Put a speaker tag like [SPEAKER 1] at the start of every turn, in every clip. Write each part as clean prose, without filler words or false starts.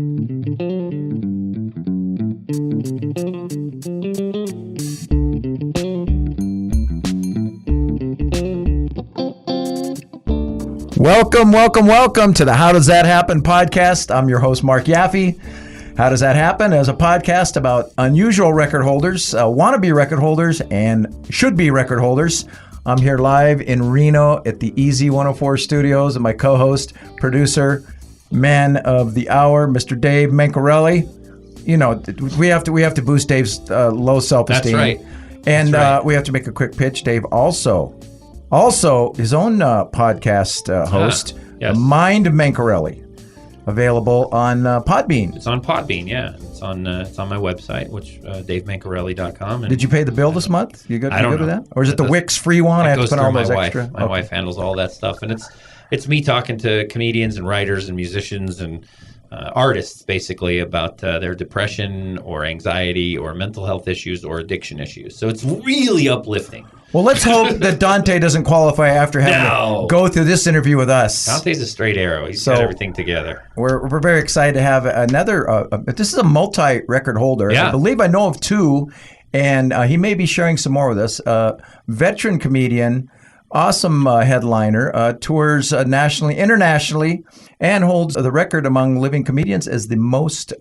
[SPEAKER 1] Welcome to the How Does That Happen podcast. I'm your host, Mark Yaffe. How Does That Happen is a podcast about unusual record holders, wannabe record holders, and should-be record holders. I'm here live in Reno at the Easy 104 studios, and my co-host, producer, man of the hour, Mr. Dave Mancarelli. You know, we have to boost Dave's low self-esteem.
[SPEAKER 2] That's right.
[SPEAKER 1] And we have to make a quick pitch. Dave also his own podcast host,
[SPEAKER 2] yes.
[SPEAKER 1] Mind Mancarelli, available on Podbean.
[SPEAKER 2] It's on Podbean, yeah. It's on my website, which davemancarelli.com.
[SPEAKER 1] Did you pay the bill this month? You good with that? Or is it the
[SPEAKER 2] That's,
[SPEAKER 1] Wix free one? I have to put all those extra.
[SPEAKER 2] My wife handles all that stuff, and it's me talking to comedians and writers and musicians and artists basically about their depression or anxiety or mental health issues or addiction issues. So it's really uplifting.
[SPEAKER 1] Well, let's hope that Dante doesn't qualify after having to go through this interview with us.
[SPEAKER 2] Dante's a straight arrow. He's got everything together.
[SPEAKER 1] We're very excited to have another. This is a multi-record holder.
[SPEAKER 2] Yeah.
[SPEAKER 1] I believe I know of two, and he may be sharing some more with us. Veteran comedian, awesome headliner, tours nationally, internationally, and holds the record among living comedians as the most.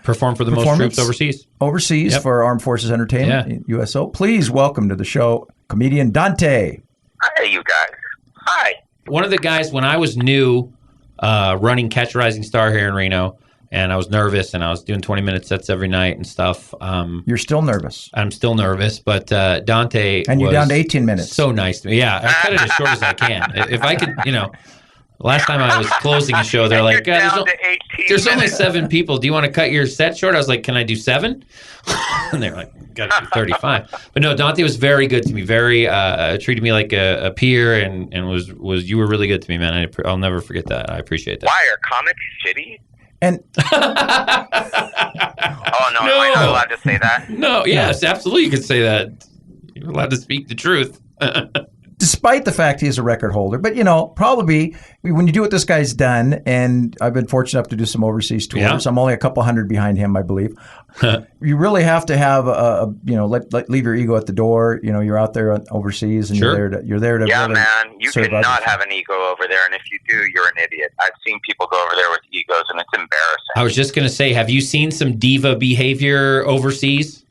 [SPEAKER 2] Perform for the most troops overseas.
[SPEAKER 1] Overseas for Armed Forces Entertainment, USO. Please welcome to the show, comedian Dante.
[SPEAKER 3] Hi, you guys. Hi.
[SPEAKER 2] One of the guys, when I was new, running Catch a Rising Star here in Reno, and I was nervous, and I was doing 20-minute sets every night and stuff. You're
[SPEAKER 1] still nervous.
[SPEAKER 2] I'm still nervous, but Dante
[SPEAKER 1] and you're down to 18 minutes.
[SPEAKER 2] So nice to me. Yeah, I cut it as short as I can. If I could, last time I was closing a show, they're like, there's only 7 people. Do you want to cut your set short? I was like, can I do 7? And they're like, got to do 35. But no, Dante was very good to me. Very treated me like a peer, and was you were really good to me, man. I'll never forget that. I appreciate that.
[SPEAKER 3] Why are comics shitty?
[SPEAKER 1] And
[SPEAKER 3] oh no, am I not allowed to say that?
[SPEAKER 2] No, yes, absolutely, you could say that. You're allowed to speak the truth.
[SPEAKER 1] Despite the fact he is a record holder, but probably when you do what this guy's done, and I've been fortunate enough to do some overseas tours. Yeah. I'm only a couple hundred behind him, I believe. You really have to have leave your ego at the door. You're out there overseas, and
[SPEAKER 2] sure.
[SPEAKER 1] you're there to.
[SPEAKER 3] Yeah,
[SPEAKER 1] really
[SPEAKER 3] man, you cannot have an ego over there, and if you do, you're an idiot. I've seen people go over there with egos, and it's embarrassing.
[SPEAKER 2] I was just gonna say, have you seen some diva behavior overseas?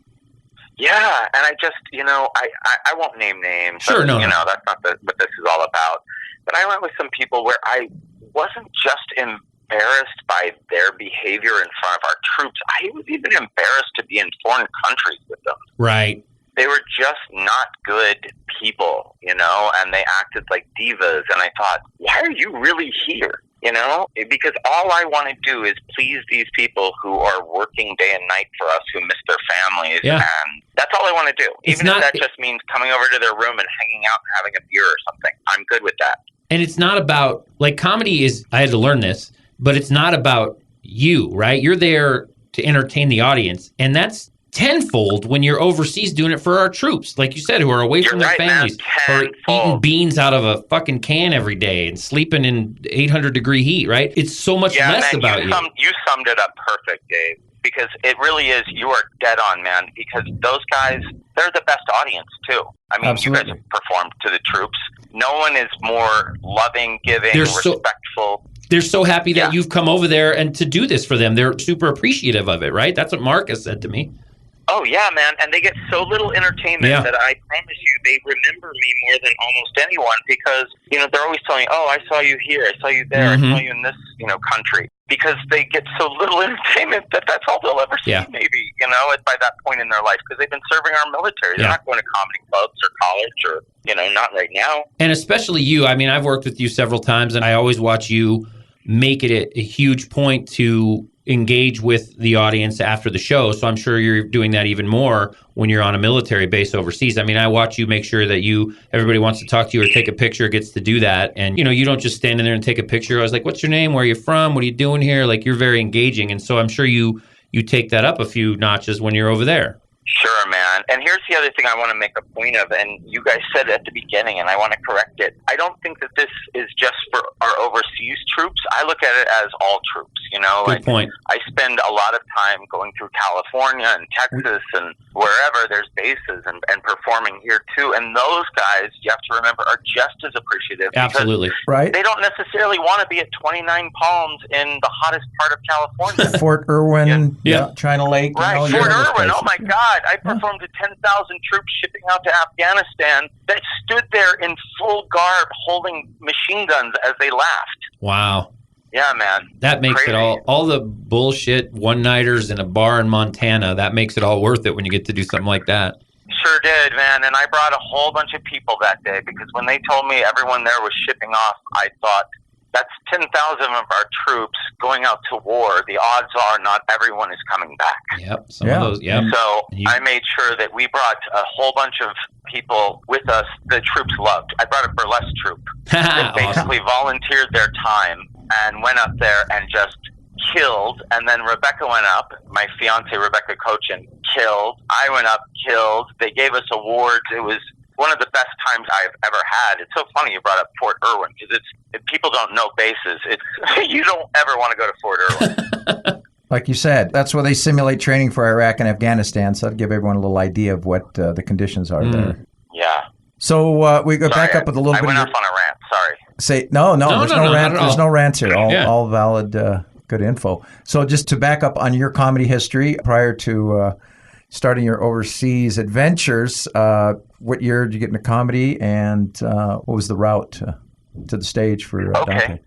[SPEAKER 3] Yeah, and I just, I won't name names.
[SPEAKER 2] Sure,
[SPEAKER 3] but, that's not what this is all about. But I went with some people where I wasn't just embarrassed by their behavior in front of our troops. I was even embarrassed to be in foreign countries with them.
[SPEAKER 2] Right.
[SPEAKER 3] They were just not good people, and they acted like divas. And I thought, why are you really here? Because all I want to do is please these people who are working day and night for us, who miss their families.
[SPEAKER 2] Yeah.
[SPEAKER 3] And that's all I want to do. Even if that just means coming over to their room and hanging out and having a beer or something. I'm good with that.
[SPEAKER 2] And it's not about, comedy is, I had to learn this, but it's not about you, right? You're there to entertain the audience. And that's tenfold when you're overseas doing it for our troops, like you said, who are away from their families, or eating beans out of a fucking can every day and sleeping in 800-degree heat, right? It's so much less about you.
[SPEAKER 3] You summed it up perfect, Dave, because it really is, you are dead on, man, because those guys, they're the best audience, too. I mean, absolutely. You guys have performed to the troops. No one is more loving, giving, respectful.
[SPEAKER 2] They're so happy that you've come over there and to do this for them. They're super appreciative of it, right? That's what Mark has said to me.
[SPEAKER 3] Oh, yeah, man. And they get so little entertainment that I promise you they remember me more than almost anyone because, they're always telling me, I saw you here, I saw you there, I saw you in this, country. Because they get so little entertainment that's all they'll ever see, maybe, by that point in their life because they've been serving our military. They're not going to comedy clubs or college or, not right now.
[SPEAKER 2] And especially you. I mean, I've worked with you several times, and I always watch you make it a huge point to engage with the audience after the show. So I'm sure you're doing that even more when you're on a military base overseas. I mean, I watch you make sure that everybody wants to talk to you or take a picture gets to do that. And, you don't just stand in there and take a picture. I was like, what's your name? Where are you from? What are you doing here? Like, you're very engaging. And so I'm sure you take that up a few notches when you're over there.
[SPEAKER 3] Sure, man. And here's the other thing I want to make a point of, and you guys said it at the beginning, and I want to correct it. I don't think that this is just for our overseas troops. I look at it as all troops, you know.
[SPEAKER 2] Good point.
[SPEAKER 3] I spend a lot of time going through California and Texas and wherever there's bases and performing here too. And those guys, you have to remember, are just as appreciative.
[SPEAKER 2] Absolutely.
[SPEAKER 1] Right.
[SPEAKER 3] They don't necessarily want to be at 29 Palms in the hottest part of California.
[SPEAKER 1] Fort Irwin, China Lake.
[SPEAKER 3] Right, Fort Irwin. Oh my God. I performed to 10,000 troops shipping out to Afghanistan that stood there in full garb holding machine guns as they laughed.
[SPEAKER 2] Wow.
[SPEAKER 3] Yeah, man.
[SPEAKER 2] That makes
[SPEAKER 3] Crazy.
[SPEAKER 2] it all the bullshit one-nighters in a bar in Montana, that makes it all worth it when you get to do something like that.
[SPEAKER 3] Sure did, man. And I brought a whole bunch of people that day because when they told me everyone there was shipping off, I thought, that's 10,000 of our troops going out to war. The odds are not everyone is coming back.
[SPEAKER 2] Yep. Some of those, yep.
[SPEAKER 3] So I made sure that we brought a whole bunch of people with us the troops loved. I brought a burlesque troupe that basically volunteered their time and went up there and just killed. And then Rebecca went up, my fiance Rebecca Cochin, killed. I went up, killed. They gave us awards. It was one of the best times I've ever had. It's so funny you brought up Fort Irwin because if people don't know bases, you don't ever want to go to Fort Irwin.
[SPEAKER 1] Like you said, that's where they simulate training for Iraq and Afghanistan, so that'll give everyone a little idea of what the conditions are there.
[SPEAKER 3] Yeah.
[SPEAKER 1] So we go back up with a little bit.
[SPEAKER 3] I went off on a rant. Sorry.
[SPEAKER 1] Say no. There's no rant. There's no rants here. All valid, good info. So just to back up on your comedy history prior to starting your overseas adventures, what year did you get into comedy, and what was the route to the stage for Dante?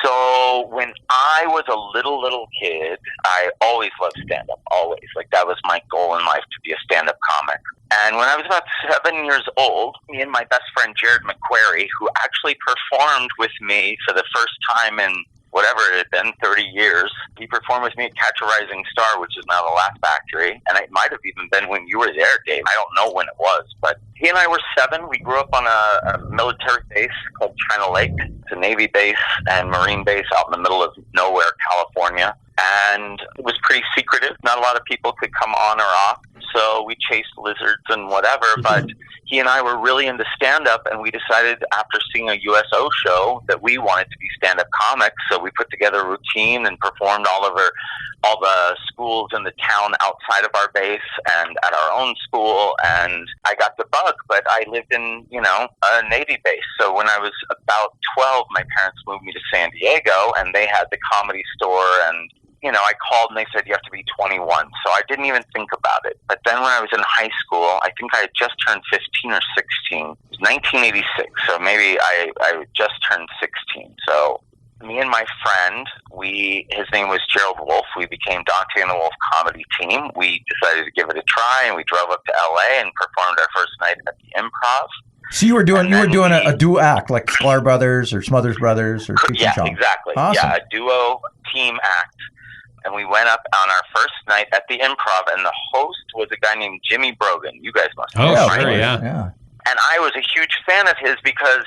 [SPEAKER 3] So when I was a little kid, I always loved stand-up, always. Like, that was my goal in life, to be a stand-up comic. And when I was about 7 years old, me and my best friend, Jared McQuarrie, who actually performed with me for the first time in whatever it had been, 30 years. He performed with me at Catch a Rising Star, which is now the Laugh Factory. And it might have even been when you were there, Dave. I don't know when it was. But he and I were 7. We grew up on a military base called China Lake. It's a Navy base and Marine base out in the middle of nowhere, California. And it was pretty secretive. Not a lot of people could come on or off. So we chased lizards and whatever. But he and I were really into stand-up, and we decided after seeing a USO show that we wanted to be stand-up comics. So we put together a routine and performed all the schools in the town outside of our base and at our own school. And I got the bug, but I lived in, a Navy base. So when I was about 12, my parents moved me to San Diego, and they had the Comedy Store, and I called and they said, you have to be 21. So I didn't even think about it. But then when I was in high school, I think I had just turned 15 or 16. It was 1986. So maybe I just turned 16. So me and my friend, his name was Gerald Wolf. We became Dante and the Wolf comedy team. We decided to give it a try, and we drove up to LA and performed our first night at the Improv.
[SPEAKER 1] So you were doing a duo act like Sklar Brothers or Smothers Brothers or
[SPEAKER 3] Yeah, exactly.
[SPEAKER 1] Awesome.
[SPEAKER 3] Yeah, a duo team act. And we went up on our first night at the Improv, and the host was a guy named Jimmy Brogan. You guys must know.
[SPEAKER 2] Oh,
[SPEAKER 3] him,
[SPEAKER 2] sure,
[SPEAKER 3] right?
[SPEAKER 2] yeah.
[SPEAKER 3] And I was a huge fan of his because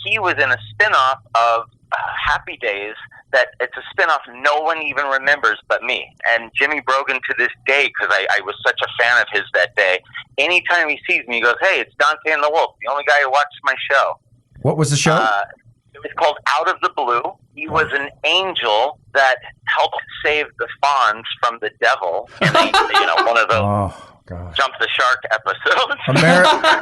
[SPEAKER 3] he was in a spinoff of Happy Days that it's a spinoff no one even remembers but me. And Jimmy Brogan, to this day, because I was such a fan of his that day, anytime he sees me, he goes, "Hey, it's Dante and the Wolf, the only guy who watches my show."
[SPEAKER 1] What was the show?
[SPEAKER 3] It was called Out of the Blue. He was an angel that helped save the fawns from the devil in one of those Jump the Shark episodes.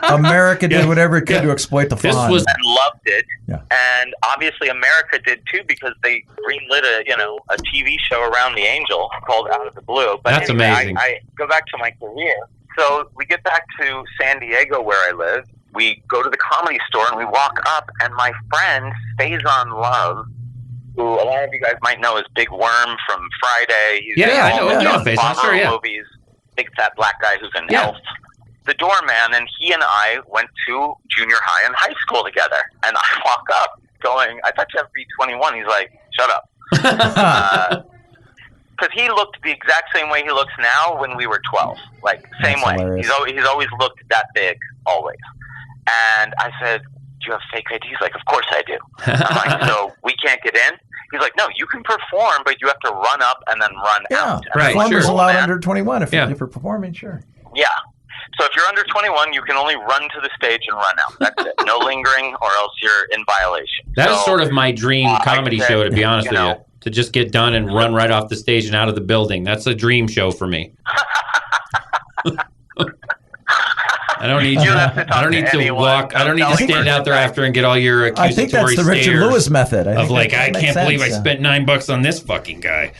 [SPEAKER 1] America did whatever it could to exploit the fawns.
[SPEAKER 3] And loved it.
[SPEAKER 1] Yeah.
[SPEAKER 3] And obviously America did too, because they greenlit a TV show around the angel called Out of the Blue. But
[SPEAKER 2] that's
[SPEAKER 3] anyway,
[SPEAKER 2] amazing.
[SPEAKER 3] I go back to my career. So we get back to San Diego where I live. We go to the Comedy Store and we walk up, and my friend Faison Love, who a lot of you guys might know as Big Worm from Friday. He's
[SPEAKER 2] I know Faison, sure, yeah.
[SPEAKER 3] Movies, big fat black guy who's an elf. The doorman, and he and I went to junior high and high school together. And I walk up going, "I thought you had to be 21. He's like, "Shut up." Because he looked the exact same way he looks now when we were 12. Like, same way.
[SPEAKER 1] Hilarious.
[SPEAKER 3] He's always looked that big, always. And I said, "Do you have fake ID?" He's like, "Of course I do." I'm like, "So we can't get in?" He's like, "No, you can perform, but you have to run up and then run out."
[SPEAKER 2] Right,
[SPEAKER 1] Performers
[SPEAKER 2] sure.
[SPEAKER 1] allowed under 21 if you're performing, sure.
[SPEAKER 3] Yeah. So if you're under 21, you can only run to the stage and run out. That's it. No lingering, or else you're in violation.
[SPEAKER 2] That is sort of my dream comedy show, to be honest with you. To just get done and run right off the stage and out of the building. That's a dream show for me. I don't need to walk. I don't need to stand out there after and get all your accusatory
[SPEAKER 1] I think that's the Richard Lewis method.
[SPEAKER 2] I can't believe I spent $9 on this fucking guy.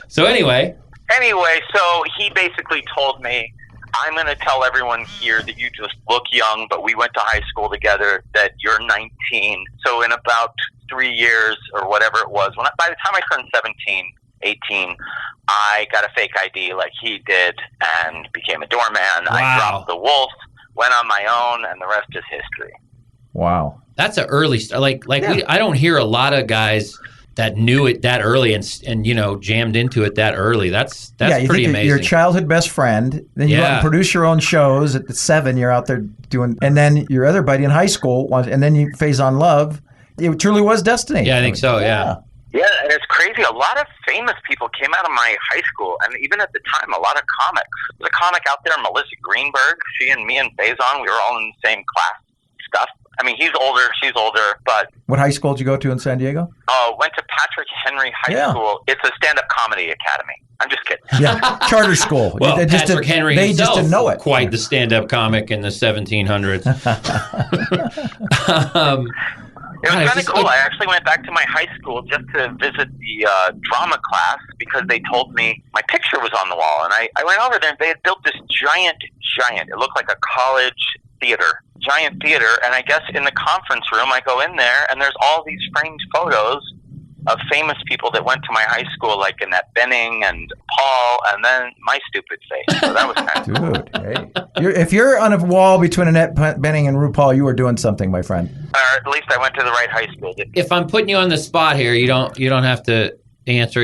[SPEAKER 2] So anyway,
[SPEAKER 3] so he basically told me, I'm going to tell everyone here that you just look young, but we went to high school together, that you're 19. So in about 3 years or whatever it was, by the time I turned 17, 18, I got a fake ID like he did and became a doorman.
[SPEAKER 2] Wow.
[SPEAKER 3] I dropped the wolf, went on my own, and the rest is history.
[SPEAKER 1] Wow.
[SPEAKER 2] That's an early start. I don't hear a lot of guys that knew it that early and jammed into it that early. That's pretty amazing.
[SPEAKER 1] Your childhood best friend, then you go out and produce your own shows at 7, you're out there doing, and then your other buddy in high school, and then you phase on love. It truly was destiny.
[SPEAKER 2] Yeah, I think so, yeah.
[SPEAKER 3] Yeah, and it's crazy. A lot of famous people came out of my high school, and even at the time, a lot of comics. There's a comic out there, Melissa Greenberg. She and me and Faison, we were all in the same class stuff. I mean, he's older, she's older, but...
[SPEAKER 1] What high school did you go to in San Diego?
[SPEAKER 3] Went to Patrick Henry High School. It's a stand-up comedy academy. I'm just kidding.
[SPEAKER 1] Yeah, charter school.
[SPEAKER 2] Well, Patrick Henry
[SPEAKER 1] they
[SPEAKER 2] himself,
[SPEAKER 1] just didn't know it.
[SPEAKER 2] Quite the stand-up comic in the 1700s.
[SPEAKER 3] It was kind of cool. I actually went back to my high school just to visit the drama class because they told me my picture was on the wall. And I went over there and they had built this giant, it looked like a college giant theater. And I guess in the conference room, I go in there and there's all these framed photos of famous people that went to my high school, like Annette Bening and Paul, and then my stupid face. So that was kind of
[SPEAKER 1] cool. Dude, hey. If you're on a wall between Annette Bening and RuPaul, you are doing something, my friend.
[SPEAKER 3] Or at least I went to the right high school.
[SPEAKER 2] If I'm putting you on the spot here, you don't have to answer.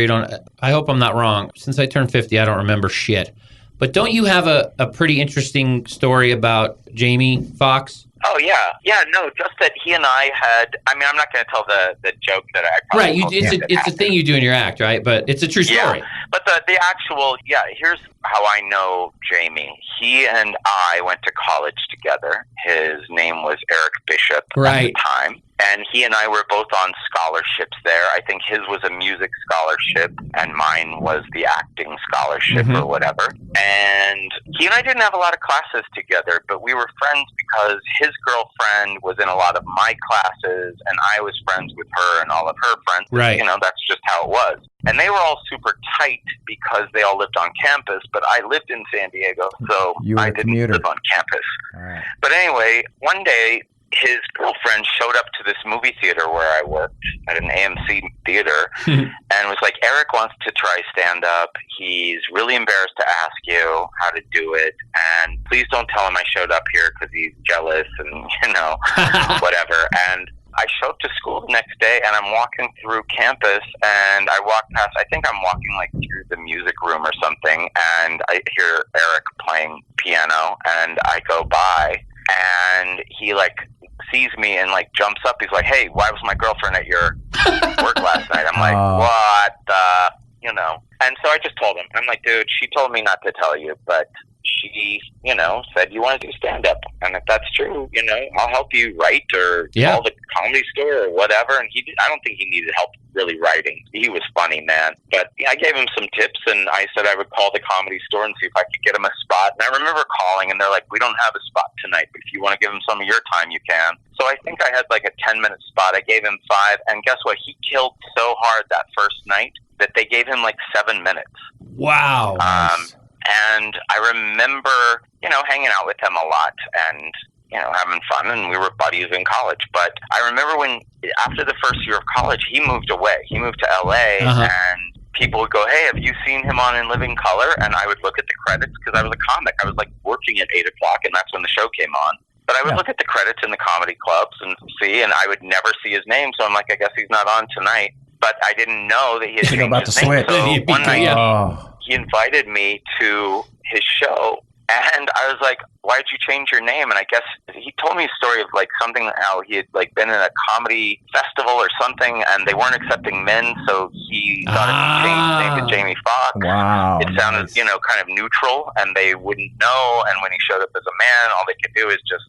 [SPEAKER 2] I hope I'm not wrong. Since I turned 50, I don't remember shit. But don't you have a pretty interesting story about Jamie Foxx?
[SPEAKER 3] Oh, yeah. Yeah, no, just that he and I had... I mean, I'm not going to tell the joke that I probably...
[SPEAKER 2] Right, it's a thing you do in your act, right? But it's a true story.
[SPEAKER 3] Yeah, but the actual... Yeah, here's how I know Jamie. He and I went to college together. His name was Eric Bishop at the time. And he and I were both on scholarships there. I think his was a music scholarship, and mine was the acting scholarship or whatever. And he and I didn't have a lot of classes together, but we were friends because his girlfriend was in a lot of my classes, and I was friends with her and all of her friends.
[SPEAKER 2] Right.
[SPEAKER 3] You know, that's just how it was. And they were all super tight because they all lived on campus, but I lived in San Diego, so I didn't live on campus.
[SPEAKER 1] Right.
[SPEAKER 3] But anyway, one day, his girlfriend showed up to this movie theater where I worked at an AMC theater and was like, Eric wants to try stand-up. He's really embarrassed to ask you how to do it. And please don't tell him I showed up here because he's jealous and, whatever. And I show up to school the next day and I'm walking through campus and I walk past, I think I'm walking like through the music room or something, and I hear Eric playing piano and I go by and he like sees me and like jumps up. He's like, hey, why was my girlfriend at your work last night? I'm like, what the, And so I just told him, I'm like, dude, she told me not to tell you, but she, said you want to do stand-up. And if that's true, I'll help you write or call the Comedy Store or whatever. And I don't think he needed help really writing. He was funny, man. But I gave him some tips and I said I would call the Comedy Store and see if I could get him a spot. And I remember calling and they're like, we don't have a spot tonight, but if you want to give him some of your time, you can. So I think I had like a 10-minute spot. I gave him 5. And guess what? He killed so hard that first night that they gave him like 7 minutes.
[SPEAKER 2] Wow.
[SPEAKER 3] And I remember, hanging out with him a lot and, having fun, and we were buddies in college. But I remember after the first year of college, he moved away. He moved to LA, and people would go, hey, have you seen him on In Living Color? And I would look at the credits because I was a comic. I was like working at 8 o'clock, and that's when the show came on. But I would look at the credits in the comedy clubs and see, and I would never see his name. So I'm like, I guess he's not on tonight. But I didn't know that he had changed his name. So one night, he invited me to his show, and I was like, why'd you change your name? And I guess he told me a story of like something, how he had like been in a comedy festival or something, and they weren't accepting men, so he thought if he changed his name to Jamie Foxx, talk.
[SPEAKER 1] Wow.
[SPEAKER 3] It sounded, kind of neutral, and they wouldn't know. And when he showed up as a man, all they could do is just,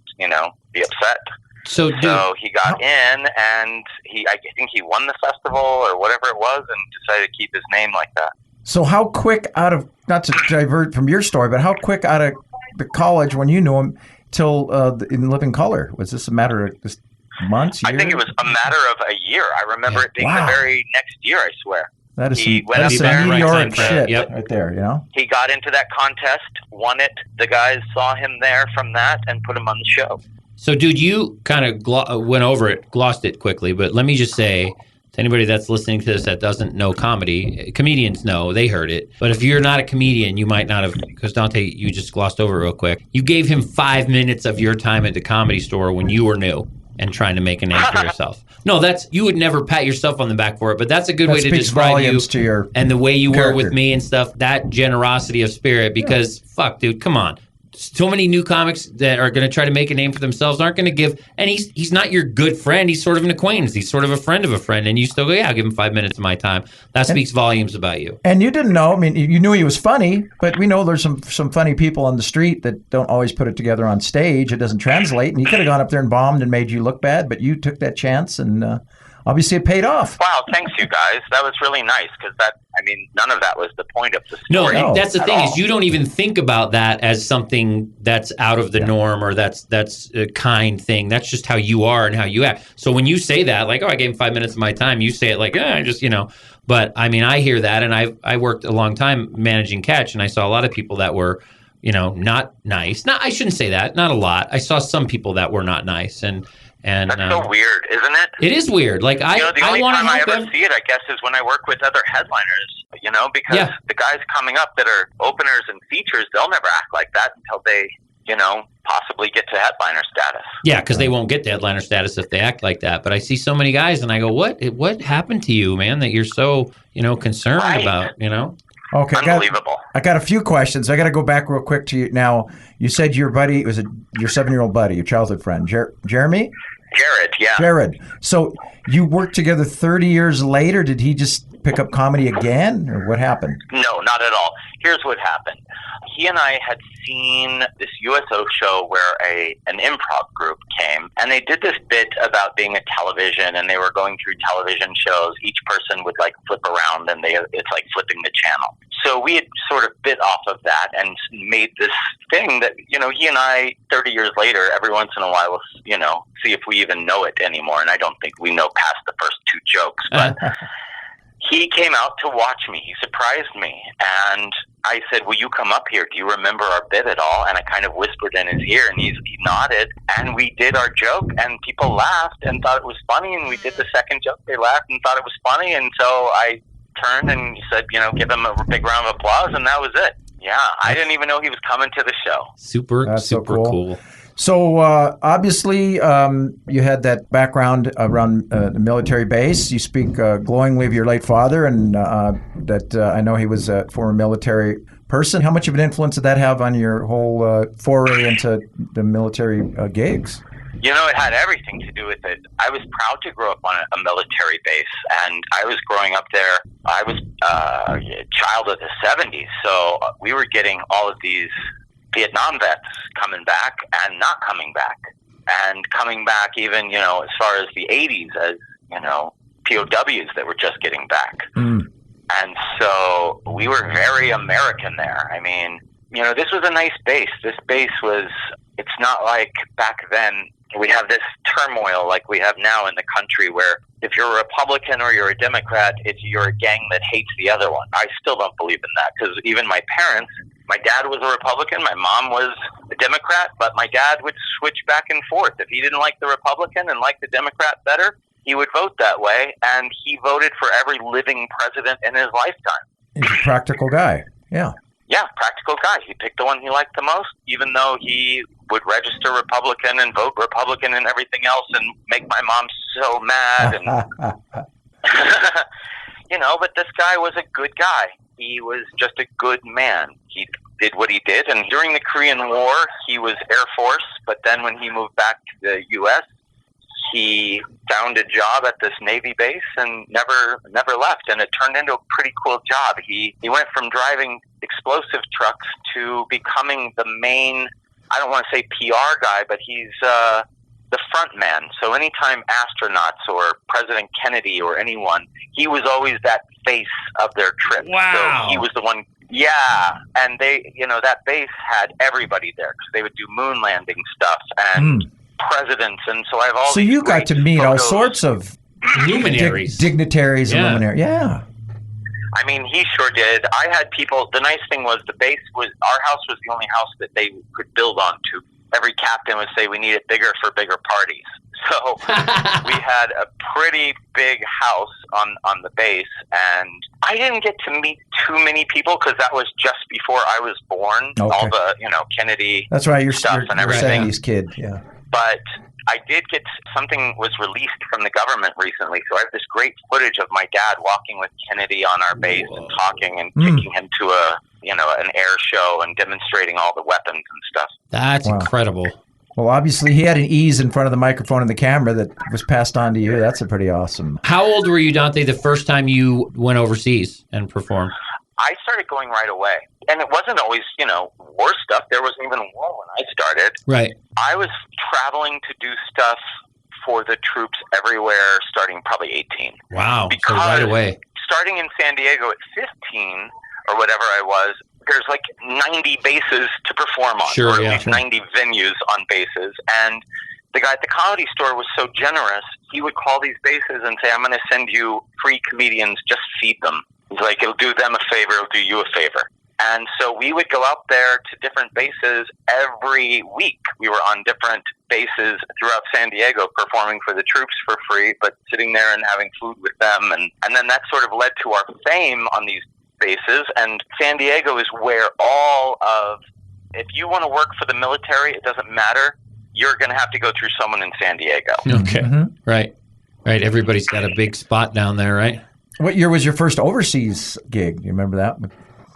[SPEAKER 3] be upset.
[SPEAKER 2] So
[SPEAKER 3] he got in, and I think he won the festival or whatever it was, and decided to keep his name like that.
[SPEAKER 1] So how quick out of, not to divert from your story, but how quick out of the college when you knew him till in Living Color? Was this a matter of just months, years?
[SPEAKER 3] I think it was a matter of a year. I remember it being the very next year, I swear.
[SPEAKER 1] That is some meteoric shit right there, He
[SPEAKER 3] got into that contest, won it. The guys saw him there from that and put him on the show.
[SPEAKER 2] So, dude, you kind of went over it, glossed it quickly, but let me just say to anybody that's listening to this that doesn't know comedy, comedians know, they heard it. But if you're not a comedian, you might not have, because Dante, you just glossed over it real quick. You gave him 5 minutes of your time at the Comedy Store when you were new and trying to make a name for yourself. No, you would never pat yourself on the back for it, but that's a good way to describe you
[SPEAKER 1] to your
[SPEAKER 2] and the way you
[SPEAKER 1] character.
[SPEAKER 2] were with me and stuff, that generosity of spirit, because fuck, dude, come on. So many new comics that are going to try to make a name for themselves aren't going to give, and he's not your good friend. He's sort of an acquaintance. He's sort of a friend of a friend, and you still go, yeah, I'll give him 5 minutes of my time. That speaks volumes about you.
[SPEAKER 1] And you didn't know. I mean, you knew he was funny, but we know there's some funny people on the street that don't always put it together on stage. It doesn't translate, and he could have gone up there and bombed and made you look bad, but you took that chance, and obviously it paid off.
[SPEAKER 3] Wow, thanks you guys. That was really nice, because none of that was the point of the story.
[SPEAKER 2] No, that's the thing is you don't even think about that as something that's out of the norm or that's a kind thing. That's just how you are and how you act. So when you say that, like, oh, I gave him 5 minutes of my time, you say it like, I just, But I mean, I hear that, and I worked a long time managing Catch, and I saw a lot of people that were, not nice. I shouldn't say that, not a lot. I saw some people that were not nice, and that's
[SPEAKER 3] so weird, isn't it?
[SPEAKER 2] It is weird. Like
[SPEAKER 3] the only time I ever see it, I guess, is when I work with other headliners. Because the guys coming up that are openers and features, they'll never act like that until they, possibly get to headliner status.
[SPEAKER 2] Yeah, because they won't get to headliner status if they act like that. But I see so many guys, and I go, what happened to you, man, that you're so, concerned about,
[SPEAKER 1] Okay,
[SPEAKER 3] unbelievable.
[SPEAKER 1] I got a few questions. I got to go back real quick to you. Now, you said your buddy was your 7-year-old buddy, your childhood friend, Jeremy?
[SPEAKER 3] Jared, yeah.
[SPEAKER 1] Jared. So you worked together 30 years later. Did he just pick up comedy again, or what happened?
[SPEAKER 3] No, not at all. Here's what happened. He and I had seen this USO show where an improv group came, and they did this bit about being a television, and they were going through television shows. Each person would like flip around, and it's like flipping the channel. So we had sort of bit off of that and made this thing that, he and I, 30 years later, every once in a while, will, see if we even know it anymore. And I don't think we know past the first 2 jokes, but he came out to watch me. He surprised me. And I said, will you come up here? Do you remember our bit at all? And I kind of whispered in his ear, and he nodded. And we did our joke, and people laughed and thought it was funny. And we did the second joke. They laughed and thought it was funny. And so I turned and said, give him a big round of applause. And that was it. Yeah, I didn't even know he was coming to the show.
[SPEAKER 2] Super cool.
[SPEAKER 1] So obviously you had that background around the military base. You speak glowingly of your late father, and that I know he was a former military person. How much of an influence did that have on your whole foray into the military gigs?
[SPEAKER 3] It had everything to do with it. I was proud to grow up on a military base, and I was growing up there. I was a child of the 70s, so we were getting all of these Vietnam vets coming back and not coming back, and coming back even, as far as the 80s as, POWs that were just getting back. Mm. And so we were very American there. I mean, this was a nice base. This base it's not like back then we have this turmoil like we have now in the country where if you're a Republican or you're a Democrat, you're a gang that hates the other one. I still don't believe in that, because even my parents, my dad was a Republican, my mom was a Democrat, but my dad would switch back and forth. If he didn't like the Republican and liked the Democrat better, he would vote that way, and he voted for every living president in his lifetime.
[SPEAKER 1] He's a practical guy. Yeah.
[SPEAKER 3] Yeah, practical guy. He picked the one he liked the most, even though he would register Republican and vote Republican and everything else and make my mom so mad. And but this guy was a good guy. He was just a good man. He did what he did. And during the Korean War, he was Air Force. But then when he moved back to the U.S., he found a job at this Navy base and never left. And it turned into a pretty cool job. He went from driving explosive trucks to becoming the main, I don't want to say PR guy, but he's the front man. So anytime astronauts or President Kennedy or anyone, he was always that face of their trip.
[SPEAKER 2] Wow.
[SPEAKER 3] So he was the one. Yeah. And they, that base had everybody there because they would do moon landing stuff and presidents. And so I have all
[SPEAKER 1] So
[SPEAKER 3] these
[SPEAKER 1] you got to meet all
[SPEAKER 3] photos.
[SPEAKER 1] sorts of
[SPEAKER 2] Luminaries.
[SPEAKER 1] dignitaries and luminaries. Yeah.
[SPEAKER 3] I mean, he sure did. I had people, the nice thing was our house was the only house that they could build onto. Every captain would say, we need it bigger for bigger parties. So we had a pretty big house on the base, and I didn't get to meet too many people because that was just before I was born.
[SPEAKER 1] Okay.
[SPEAKER 3] All the, Kennedy
[SPEAKER 1] That's right. You're
[SPEAKER 3] stuff and everything.
[SPEAKER 1] 70s kid. Yeah.
[SPEAKER 3] But I did get something was released from the government recently. So I have this great footage of my dad walking with Kennedy on our base and talking and taking him to an air show and demonstrating all the weapons and stuff.
[SPEAKER 2] That's incredible.
[SPEAKER 1] Well, obviously he had an ease in front of the microphone and the camera that was passed on to you. That's a pretty awesome.
[SPEAKER 2] How old were you, Dante, the first time you went overseas and performed?
[SPEAKER 3] I started going right away. And it wasn't always, war stuff. There wasn't even war when I started.
[SPEAKER 2] Right.
[SPEAKER 3] I was traveling to do stuff for the troops everywhere starting probably 18.
[SPEAKER 2] Wow.
[SPEAKER 3] Because
[SPEAKER 2] so right away.
[SPEAKER 3] Starting in San Diego at 15 or whatever I was, there's like 90 bases to perform on.
[SPEAKER 2] Sure,
[SPEAKER 3] or at least 90 venues on bases. And the guy at the Comedy Store was so generous, he would call these bases and say, I'm going to send you free comedians, just feed them. He's like, it'll do them a favor, it'll do you a favor. And so we would go out there to different bases every week. We were on different bases throughout San Diego performing for the troops for free, but sitting there and having food with them. And then that sort of led to our fame on these bases. And San Diego is where if you want to work for the military, it doesn't matter. You're going to have to go through someone in San Diego.
[SPEAKER 2] Okay. Right. Everybody's got a big spot down there, right?
[SPEAKER 1] What year was your first overseas gig? You remember that?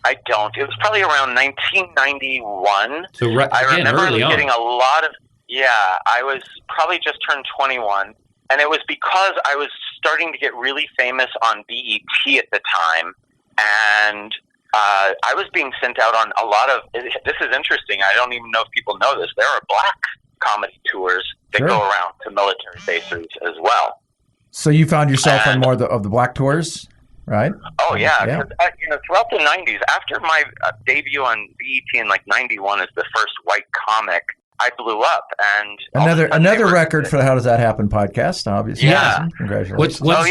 [SPEAKER 3] I don't. It was probably around 1991.
[SPEAKER 2] So
[SPEAKER 3] I remember
[SPEAKER 2] early on.
[SPEAKER 3] getting a lot of, I was probably just turned 21. And it was because I was starting to get really famous on BET at the time. And I was being sent out on a lot of, this is interesting, I don't even know if people know this, there are black comedy tours that go around to military bases as well.
[SPEAKER 1] So you found yourself on more of the black tours, right?
[SPEAKER 3] Oh, yeah. Throughout the 90s, after my debut on BET in 91 as the first white comic, I blew up. And
[SPEAKER 1] another record for the How Does That Happen podcast, obviously.
[SPEAKER 3] Yeah.
[SPEAKER 1] Congratulations.
[SPEAKER 2] What's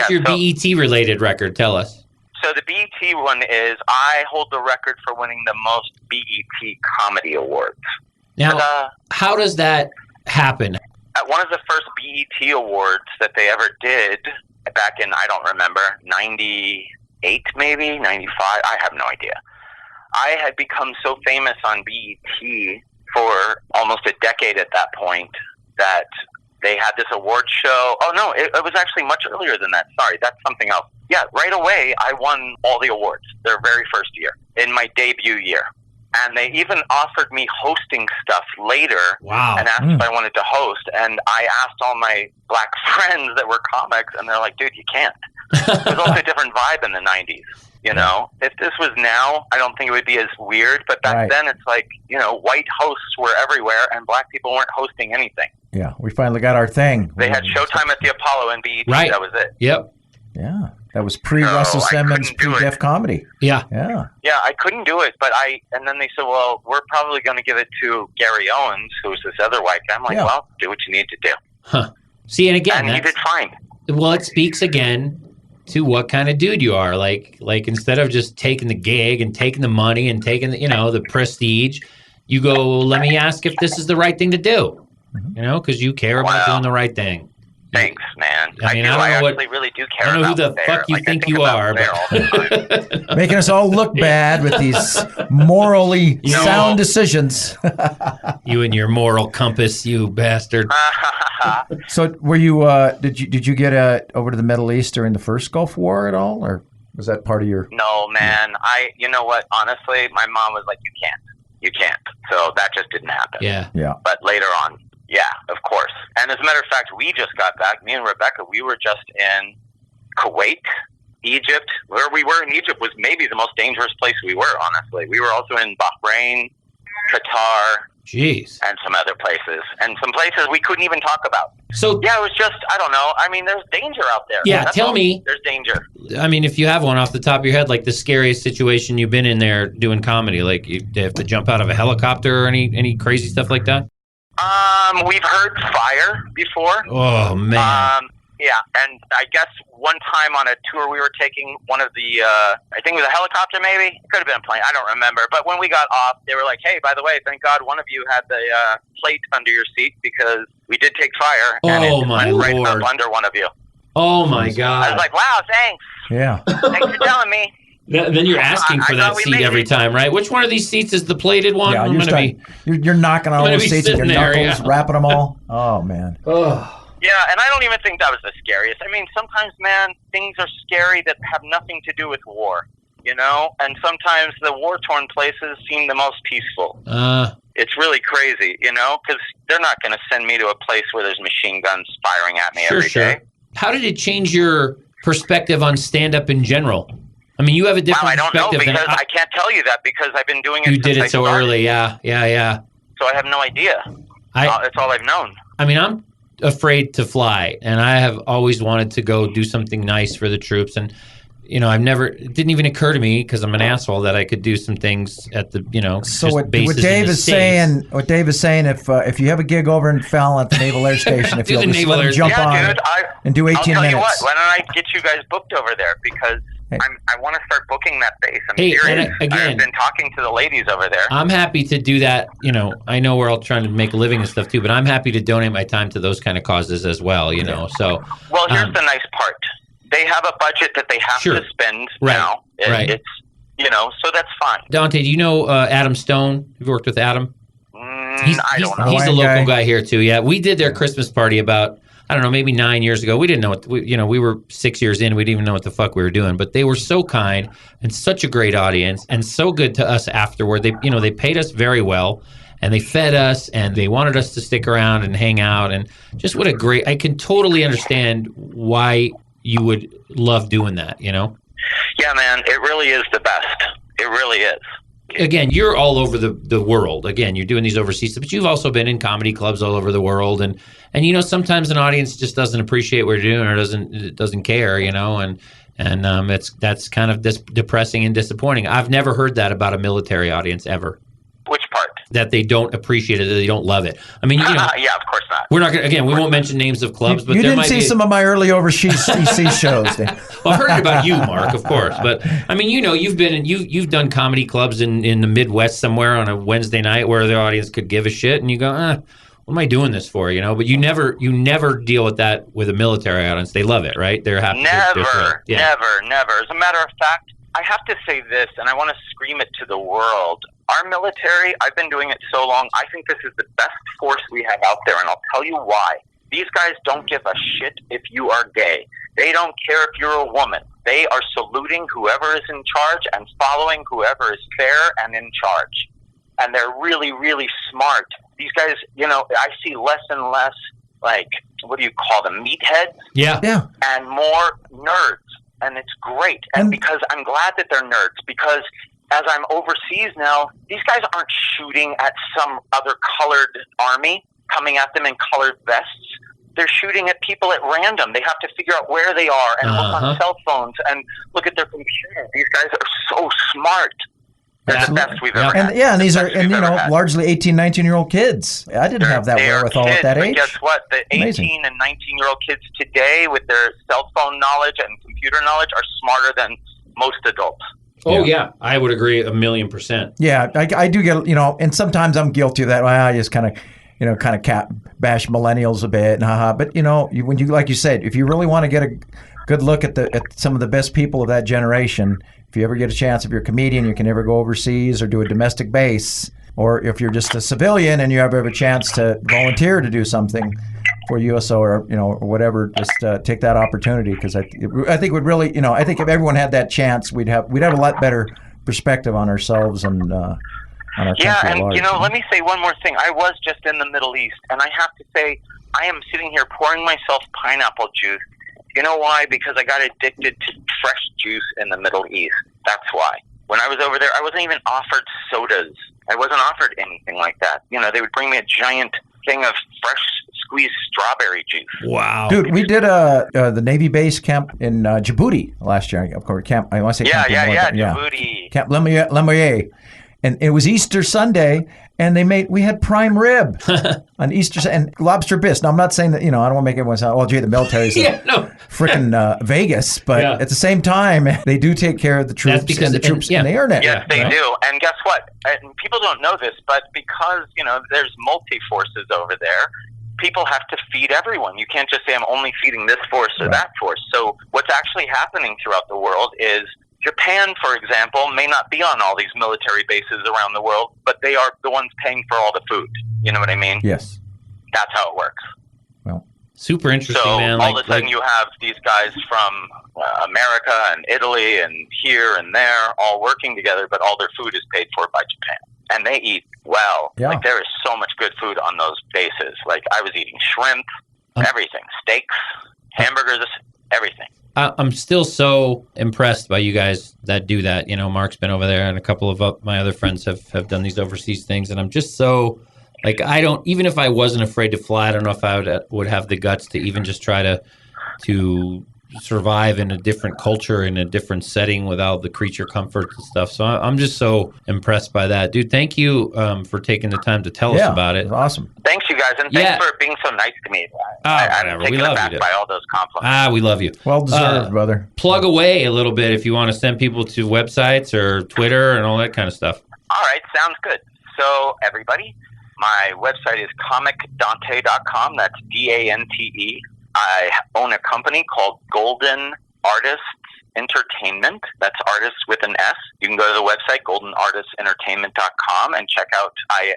[SPEAKER 2] your BET-related record? Tell us.
[SPEAKER 3] So the BET one is, I hold the record for winning the most BET comedy awards.
[SPEAKER 2] Now, how does that happen?
[SPEAKER 3] At one of the first BET awards that they ever did back in, I don't remember, 98 maybe, 95, I have no idea. I had become so famous on BET for almost a decade at that point that they had this award show. Oh, no, it was actually much earlier than that. Sorry, that's something else. Yeah, right away, I won all the awards their very first year, in my debut year. And they even offered me hosting stuff later and asked if I wanted to host. And I asked all my black friends that were comics, and they're like, dude, you can't. It was also a different vibe in the 90s, If this was now, I don't think it would be as weird. But back then, it's like, white hosts were everywhere, and black people weren't hosting anything.
[SPEAKER 1] Yeah, we finally got our thing.
[SPEAKER 3] They had Showtime at the Apollo and BET.
[SPEAKER 2] Right.
[SPEAKER 3] That was it.
[SPEAKER 2] Yep.
[SPEAKER 1] Yeah. That was pre-Russell Simmons, pre-Def Comedy.
[SPEAKER 2] Yeah.
[SPEAKER 1] Yeah.
[SPEAKER 3] Yeah, I couldn't do it, but and then they said, well, we're probably going to give it to Gary Owens, who's this other white guy. I'm like, well, do what you need to do.
[SPEAKER 2] Huh. See, and again,
[SPEAKER 3] he did fine.
[SPEAKER 2] Well, it speaks again to what kind of dude you are. Like instead of just taking the gig and taking the money and taking the, the prestige, you go, let me ask if this is the right thing to do, because you care about doing the right thing.
[SPEAKER 3] Thanks, man.
[SPEAKER 2] I mean,
[SPEAKER 3] I actually really do care about
[SPEAKER 2] I don't know who the fuck you think you are.
[SPEAKER 1] But making us all look bad with these morally sound decisions.
[SPEAKER 2] You and your moral compass, you bastard.
[SPEAKER 1] So were you, did you get over to the Middle East during the first Gulf War at all? Or was that part of your...
[SPEAKER 3] No, man. You know what? Honestly, my mom was like, you can't. So that just didn't happen.
[SPEAKER 2] Yeah.
[SPEAKER 1] Yeah.
[SPEAKER 3] But later on, Yeah, of course. And as a matter of fact, we just got back. Me and Rebecca, we were just in Kuwait, Egypt. Where we were in Egypt was maybe the most dangerous place we were, honestly. We were also in Bahrain, Qatar,
[SPEAKER 2] jeez,
[SPEAKER 3] and some other places. And some places we couldn't even talk about.
[SPEAKER 2] So
[SPEAKER 3] yeah, it was just, I don't know. I mean, there's danger out there.
[SPEAKER 2] Yeah, tell me.
[SPEAKER 3] There's danger.
[SPEAKER 2] I mean, if you have one off the top of your head, like the scariest situation you've been in there doing comedy, like you have to jump out of a helicopter or any crazy stuff like that?
[SPEAKER 3] We've heard fire before.
[SPEAKER 2] Oh, man.
[SPEAKER 3] Yeah, and I guess one time on a tour we were taking, one of the, I think it was a helicopter maybe? It could have been a plane, I don't remember. But when we got off, they were like, hey, by the way, thank God one of you had the plate under your seat because we did take fire. And it went right up under one of you.
[SPEAKER 2] Oh, my God.
[SPEAKER 3] I was like, wow, thanks.
[SPEAKER 1] Yeah.
[SPEAKER 3] Thanks for telling me.
[SPEAKER 2] Then you're asking for that seat every time, right? Which one of these seats is the plated one?
[SPEAKER 1] Yeah, you're knocking on all those seats with your knuckles, wrapping them all. Oh, man.
[SPEAKER 2] Oh.
[SPEAKER 3] Yeah, and I don't even think that was the scariest. I mean, sometimes, man, things are scary that have nothing to do with war, you know? And sometimes the war-torn places seem the most peaceful. It's really crazy, you know? Because they're not going to send me to a place where there's machine guns firing at me every day.
[SPEAKER 2] How did it change your perspective on stand-up in general? I mean, you have a different perspective.
[SPEAKER 3] I don't know, because I can't tell you that because I've been doing it
[SPEAKER 2] since I started. You did it so early, yeah.
[SPEAKER 3] So I have no idea. That's all I've known.
[SPEAKER 2] I mean, I'm afraid to fly, and I have always wanted to go do something nice for the troops, and it didn't even occur to me because I'm an asshole that I could do some things at the
[SPEAKER 1] So what Dave is saying, if you have a gig over in Fallon at the Naval Air Station, if you'll just jump on it and do 18 minutes.
[SPEAKER 3] I'll tell you what, why don't I get you guys booked over there because I want to start booking that base. I'm serious. I've been talking to the ladies over there.
[SPEAKER 2] I'm happy to do that. I know we're all trying to make a living and stuff too, but I'm happy to donate my time to those kind of causes as well, So,
[SPEAKER 3] well, here's the nice part. They have a budget that they have to spend now. It's, so that's fine.
[SPEAKER 2] Dante, do you know Adam Stone? You've worked with Adam?
[SPEAKER 3] I don't know.
[SPEAKER 2] He's a local guy here too. Yeah, we did their Christmas party about, I don't know, maybe 9 years ago. We didn't know what we were 6 years in. We didn't even know what the fuck we were doing. But they were so kind and such a great audience and so good to us afterward. They paid us very well and they fed us and they wanted us to stick around and hang out and just what a great. I can totally understand why you would love doing that.
[SPEAKER 3] Yeah, man, it really is the best. It really is.
[SPEAKER 2] Again, you're all over the world. Again, you're doing these overseas, but you've also been in comedy clubs all over the world, and sometimes an audience just doesn't appreciate what you're doing or doesn't care, and that's kind of depressing and disappointing. I've never heard that about a military audience ever.
[SPEAKER 3] Which part?
[SPEAKER 2] That they don't appreciate it, that they don't love it. I mean,
[SPEAKER 3] yeah, of course not.
[SPEAKER 2] We're not gonna, we won't mention names of clubs, but
[SPEAKER 1] you
[SPEAKER 2] there
[SPEAKER 1] didn't see some of my early overseas shows.
[SPEAKER 2] Well, I heard about you, Mark, of course, but I mean, you've done comedy clubs in the Midwest somewhere on a Wednesday night where the audience could give a shit, and you go, what am I doing this for? But you never deal with that with a military audience. They love it, right? They're happy.
[SPEAKER 3] Never. As a matter of fact, I have to say this, and I want to scream it to the world. Our military, I've been doing it so long, I think this is the best force we have out there, and I'll tell you why. These guys don't give a shit if you are gay. They don't care if you're a woman. They are saluting whoever is in charge and following whoever is fair and in charge. And they're really, really smart. These guys, I see less and less, like, what do you call them, meatheads?
[SPEAKER 2] Yeah.
[SPEAKER 3] And more nerds. And it's great. And because I'm glad that they're nerds, because as I'm overseas now, these guys aren't shooting at some other colored army coming at them in colored vests. They're shooting at people at random. They have to figure out where they are and look on cell phones and look at their computer. These guys are so smart. They're the best we've ever had.
[SPEAKER 1] And these are, largely 18, 19-year-old kids. I didn't have that wherewithal at that age.
[SPEAKER 3] But guess what? The 18 and 19-year-old kids today with their cell phone knowledge and computer knowledge are smarter than most adults.
[SPEAKER 2] Oh, yeah. I would agree 1,000,000%.
[SPEAKER 1] Yeah, I do get, and sometimes I'm guilty of that. I just kind of cat bash millennials a bit. But, when you, like you said, if you really want to get a good look at some of the best people of that generation, if you ever get a chance, if you're a comedian, you can ever go overseas or do a domestic base. Or if you're just a civilian and you ever have a chance to volunteer to do something for USO or whatever, just take that opportunity, because I think it would really, I think if everyone had that chance, we'd have a lot better perspective on ourselves and on our
[SPEAKER 3] Yeah,
[SPEAKER 1] country at
[SPEAKER 3] and
[SPEAKER 1] large.
[SPEAKER 3] let me say one more thing. I was just in the Middle East, and I have to say, I am sitting here pouring myself pineapple juice. You know why? Because I got addicted to fresh juice in the Middle East. That's why. When I was over there, I wasn't even offered sodas. I wasn't offered anything like that. They would bring me a giant thing of fresh squeezed strawberry juice.
[SPEAKER 2] Wow.
[SPEAKER 1] Dude, we did the Navy base camp in Djibouti last year. Of course, camp. I want to say camp.
[SPEAKER 3] Djibouti.
[SPEAKER 1] Camp Lemoyer. And it was Easter Sunday, and we had prime rib on Easter and lobster bisque. Now, I'm not saying that, I don't want to make everyone sound, the military's freaking Vegas. But at the same time, they do take care of the troops and the troops in the internet.
[SPEAKER 3] Yes, they do. And guess what? And people don't know this, but because, there's multi-forces over there, people have to feed everyone. You can't just say, I'm only feeding this force or that force. So what's actually happening throughout the world is Japan, for example, may not be on all these military bases around the world, but they are the ones paying for all the food. You know what I mean?
[SPEAKER 1] Yes.
[SPEAKER 3] That's how it works.
[SPEAKER 1] Well,
[SPEAKER 2] super interesting,
[SPEAKER 3] so
[SPEAKER 2] man.
[SPEAKER 3] All of a sudden you have these guys from America and Italy and here and there all working together, but all their food is paid for by Japan. And they eat well.
[SPEAKER 1] Yeah.
[SPEAKER 3] Like, there is so much good food on those bases. Like, I was eating shrimp, everything, steaks, hamburgers, everything.
[SPEAKER 2] I'm still so impressed by you guys that do that. Mark's been over there, and a couple of my other friends have done these overseas things, and I'm just so, even if I wasn't afraid to fly, I don't know if I would have the guts to even just try to survive in a different culture, in a different setting without the creature comforts and stuff. So I'm just so impressed by that. Dude, thank you for taking the time to tell us about it.
[SPEAKER 1] Awesome.
[SPEAKER 3] Thanks, you guys, and thanks for being so nice to me. I'm taken aback by all those compliments.
[SPEAKER 2] We love you.
[SPEAKER 1] Well deserved, brother.
[SPEAKER 2] Plug away a little bit if you want to send people to websites or Twitter and all that kind of stuff.
[SPEAKER 3] All right, sounds good. So, everybody, my website is comicdante.com. That's DANTE. I own a company called Golden Artists Entertainment. That's artists with an S. You can go to the website, goldenartistsentertainment.com, and check out, I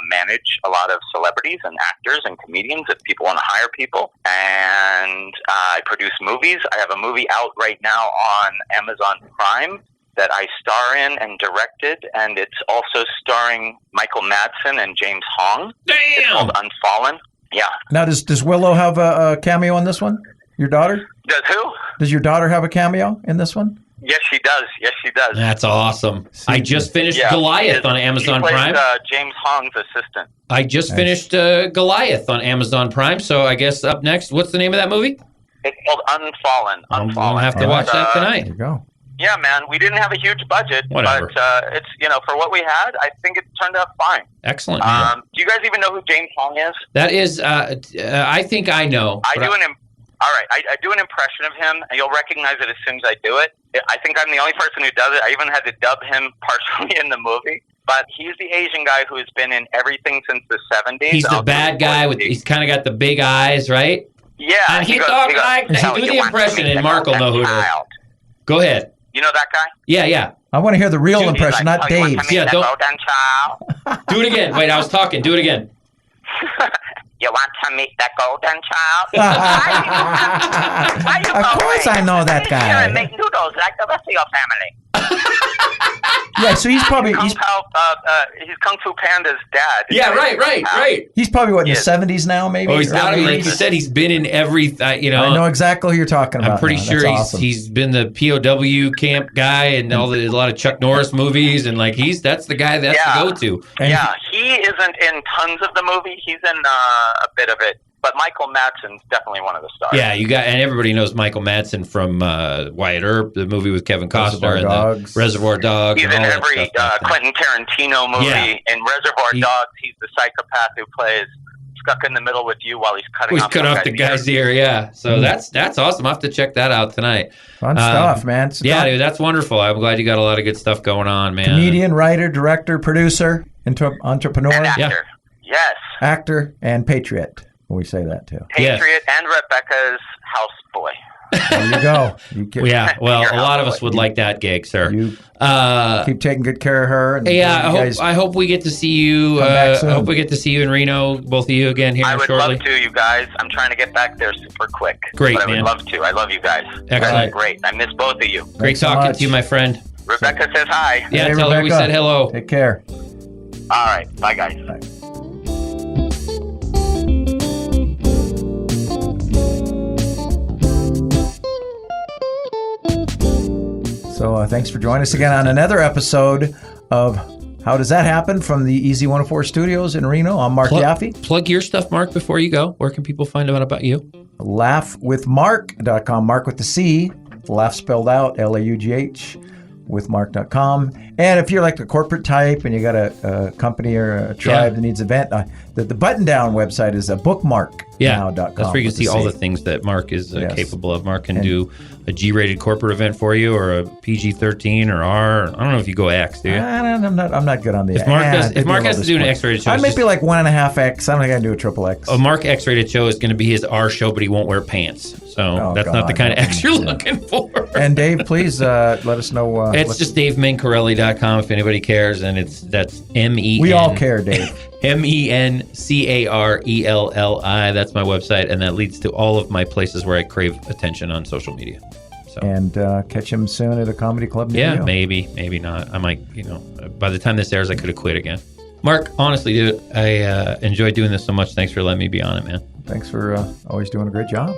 [SPEAKER 3] manage a lot of celebrities and actors and comedians if people want to hire people. And I produce movies. I have a movie out right now on Amazon Prime that I star in and directed, and it's also starring Michael Madsen and James Hong.
[SPEAKER 2] Damn!
[SPEAKER 3] It's called Unfallen. Yeah.
[SPEAKER 1] Now, does Willow have a cameo in this one? Your daughter?
[SPEAKER 3] Does who?
[SPEAKER 1] Does your daughter have a cameo in this one?
[SPEAKER 3] Yes, she does. Yes, she does.
[SPEAKER 2] That's awesome. I just finished Goliath on Amazon
[SPEAKER 3] plays,
[SPEAKER 2] Prime.
[SPEAKER 3] James Hong's assistant.
[SPEAKER 2] I just finished Goliath on Amazon Prime. So I guess up next, what's the name of that movie?
[SPEAKER 3] It's called Unfallen.
[SPEAKER 2] I'll have to watch that tonight.
[SPEAKER 1] There you go.
[SPEAKER 3] Yeah, man. We didn't have a huge budget,
[SPEAKER 2] Whatever.
[SPEAKER 3] but it's for what we had, I think it turned out fine.
[SPEAKER 2] Excellent.
[SPEAKER 3] Do you guys even know who James Hong is?
[SPEAKER 2] That is, I think I know.
[SPEAKER 3] All right, I do an impression of him, and you'll recognize it as soon as I do it. I think I'm the only person who does it. I even had to dub him partially in the movie. But he's the Asian guy who has been in everything since the 70s.
[SPEAKER 2] He's the bad guy he's kind of got the big eyes, right?
[SPEAKER 3] Yeah.
[SPEAKER 2] And he talks like, do the impression, and Mark will know who it is. Go ahead.
[SPEAKER 3] You know that guy?
[SPEAKER 2] Yeah.
[SPEAKER 1] I want to hear the real impression, not Dave's.
[SPEAKER 2] Yeah, don't. Do it again. Wait, I was talking. Do it again.
[SPEAKER 3] You want to meet the golden child?
[SPEAKER 1] Of course I know that guy.
[SPEAKER 3] Here and make noodles like the rest of your family.
[SPEAKER 1] Yeah, so he's probably
[SPEAKER 3] he's Kung Fu Panda's dad.
[SPEAKER 2] Yeah, right.
[SPEAKER 1] He's probably what in the 70s now, maybe.
[SPEAKER 2] Oh, he's got to be. Like you said, he's been in every.
[SPEAKER 1] I know exactly who you're talking about.
[SPEAKER 2] I'm pretty sure he's been the POW camp guy and a lot of Chuck Norris movies, and that's the guy that's the go-to.
[SPEAKER 3] Yeah, he isn't in tons of the movie. He's in a bit of it. But Michael Madsen's definitely one of the stars.
[SPEAKER 2] Yeah, and everybody knows Michael Madsen from Wyatt Earp, the movie with Kevin Costner, and the Reservoir Dogs.
[SPEAKER 3] He's in every Quentin Tarantino movie. Yeah. In Reservoir Dogs, he's the psychopath who plays stuck in the middle with you while he's cutting off
[SPEAKER 2] the guy's ear. Yeah, so that's awesome. I'll have to check that out tonight.
[SPEAKER 1] Fun stuff, man.
[SPEAKER 2] Dude, that's wonderful. I'm glad you got a lot of good stuff going on, man.
[SPEAKER 1] Comedian, writer, director, producer, entrepreneur,
[SPEAKER 3] and actor. Yeah. Yes,
[SPEAKER 1] actor and patriot. We say that too.
[SPEAKER 3] Patriot and Rebecca's houseboy.
[SPEAKER 1] There you go.
[SPEAKER 2] Well, a lot of us would like that gig, sir.
[SPEAKER 1] You keep taking good care of her. And
[SPEAKER 2] I hope we get to see you. I hope we get to see you in Reno, both of you again here shortly.
[SPEAKER 3] I would love to, you guys. I'm trying to get back there super quick.
[SPEAKER 2] Great,
[SPEAKER 3] but
[SPEAKER 2] man.
[SPEAKER 3] I would love to. I love you guys.
[SPEAKER 2] Excellent.
[SPEAKER 3] Great. I miss both of you.
[SPEAKER 2] Great talking to you, my friend.
[SPEAKER 3] Rebecca says hi.
[SPEAKER 2] Yeah, tell her we said hello.
[SPEAKER 1] Take care.
[SPEAKER 3] All right. Bye, guys.
[SPEAKER 1] Bye. So thanks for joining us again on another episode of How Does That Happen from the Easy 104 Studios in Reno. I'm Mark Yaffe.
[SPEAKER 2] Plug your stuff, Mark, before you go. Where can people find out about you?
[SPEAKER 1] Laughwithmark.com, Mark with the C, laugh spelled out, Laugh, with mark.com. And if you're like a corporate type and you got a company or a tribe that needs an event, the button down website is bookmark.now.com.
[SPEAKER 2] That's where you can see all the things that Mark is capable of. Mark can do a G-rated corporate event for you, or a PG-13 or R. I don't know if you go X, do you?
[SPEAKER 1] I'm not good on the
[SPEAKER 2] If Mark has to do an X-rated show,
[SPEAKER 1] I might be like 1.5X. I don't think I can do a triple X.
[SPEAKER 2] A Mark X-rated show is going to be his R show, but he won't wear pants. So that's not the kind of X you're looking for.
[SPEAKER 1] And Dave, please let us know.
[SPEAKER 2] It's just DaveMencarelli.com if anybody cares, and that's M-E-N.
[SPEAKER 1] We all care, Dave.
[SPEAKER 2] MENCARELLI. That's my website, and that leads to all of my places where I crave attention on social media. So.
[SPEAKER 1] And catch him soon at a comedy club near you.
[SPEAKER 2] Maybe not. I might, by the time this airs, I could have quit again. Mark, honestly, dude, I enjoy doing this so much. Thanks for letting me be on it, man.
[SPEAKER 1] Thanks for always doing a great job.